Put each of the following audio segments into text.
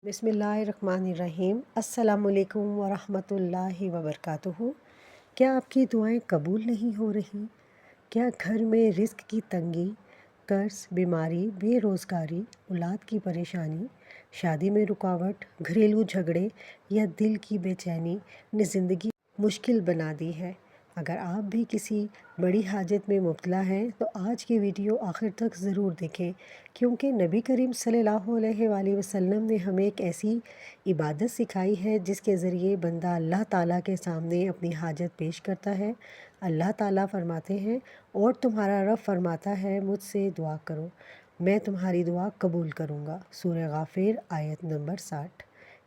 बिस्मिल्लाहिर्रहमानिर्रहीम। अस्सलामुअलैकुम वरहमतुल्लाहि वबरकातुहू। क्या आपकी दुआएं कबूल नहीं हो रही? क्या घर में रिस्क की तंगी, कर्ज, बीमारी, बेरोज़गारी, औलाद की परेशानी, शादी में रुकावट, घरेलू झगड़े या दिल की बेचैनी ने ज़िंदगी मुश्किल बना दी है? अगर आप भी किसी बड़ी हाजत में मुब्तला हैं तो आज की वीडियो आखिर तक ज़रूर देखें, क्योंकि नबी करीम सल्लल्लाहु अलैहि वसल्लम ने हमें एक ऐसी इबादत सिखाई है जिसके ज़रिए बंदा अल्लाह ताला के सामने अपनी हाजत पेश करता है। अल्लाह ताला फरमाते हैं, और तुम्हारा रब फरमाता है, मुझसे दुआ करो, मैं तुम्हारी दुआ कबूल करूँगा। सूरह गाफिर आयत नंबर 60।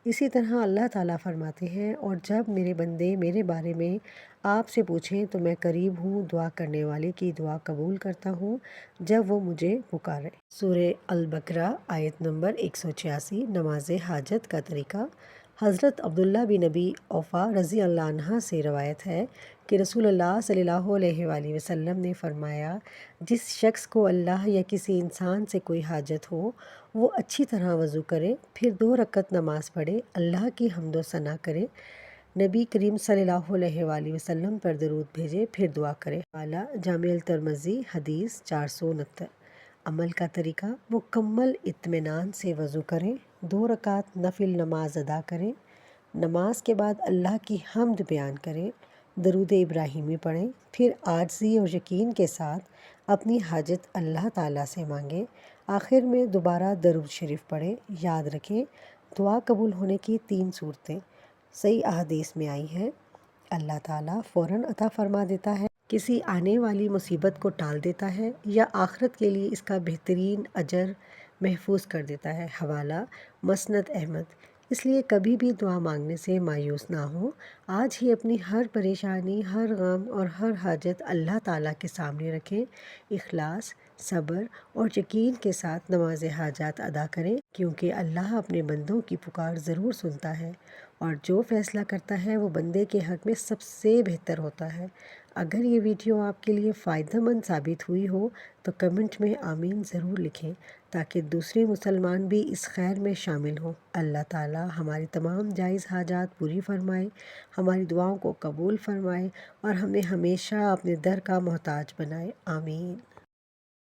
इसी तरह अल्लाह ताला फरमाते हैं, और जब मेरे बंदे मेरे बारे में आपसे पूछें तो मैं करीब हूँ, दुआ करने वाले की दुआ कबूल करता हूँ जब वो मुझे पुकारे। सूरह अल-बकरा आयत नंबर 186। नमाज हाजत का तरीका। हज़रत अब्दुल्ला बिन नबी औफ़ा रज़ी अल्लाह अन्हा से रवायत है कि रसूलुल्लाह सल्लल्लाहु अलैहि वसल्लम ने फ़रमाया, जिस शख्स को अल्लाह या किसी इंसान से कोई हाजत हो वो अच्छी तरह वज़ू करे, फिर 2 रकत नमाज़ पढ़े, अल्लाह की हम्द सना करे, नबी करीम सल्लल्लाहु अलैहि वसल्लम पर दरूद भेजे, फिर दुआ करे। वाला जामिल तिर्मिज़ी हदीस 469। अमल का तरीका। मुकम्मल इत्मीनान से वज़ू करें, 2 रकात नफिल नमाज अदा करें, नमाज के बाद अल्लाह की हम्द बयान करें, दरूद इब्राहिमी पढ़ें, फिर आजिज़ी और यकीन के साथ अपनी हाजत अल्लाह ताला से मांगें। आखिर में दोबारा दरूद शरीफ पढ़ें। याद रखें, दुआ कबूल होने की 3 सूरतें सही अहादीस में आई हैं। अल्लाह ताला फ़ौरन अता फरमा देता है, किसी आने वाली मुसीबत को टाल देता है, या आखिरत के लिए इसका बेहतरीन अजर महफूज कर देता है। हवाला मसनद अहमद। इसलिए कभी भी दुआ मांगने से मायूस ना हो। आज ही अपनी हर परेशानी, हर गम और हर हाजत अल्लाह ताला के सामने रखें। इखलास, सब्र और यकीन के साथ नमाज हाजत अदा करें, क्योंकि अल्लाह अपने बंदों की पुकार ज़रूर सुनता है, और जो फ़ैसला करता है वो बंदे के हक़ में सबसे बेहतर होता है। अगर ये वीडियो आपके लिए फ़ायदेमंद साबित हुई हो तो कमेंट में आमीन ज़रूर लिखें, ताकि दूसरे मुसलमान भी इस खैर में शामिल हों। अल्लाह ताला हमारी तमाम जायज़ हाजात पूरी फ़रमाए, हमारी दुआओं को कबूल फ़रमाए और हमें हमेशा अपने दर का मोहताज बनाए। आमीन।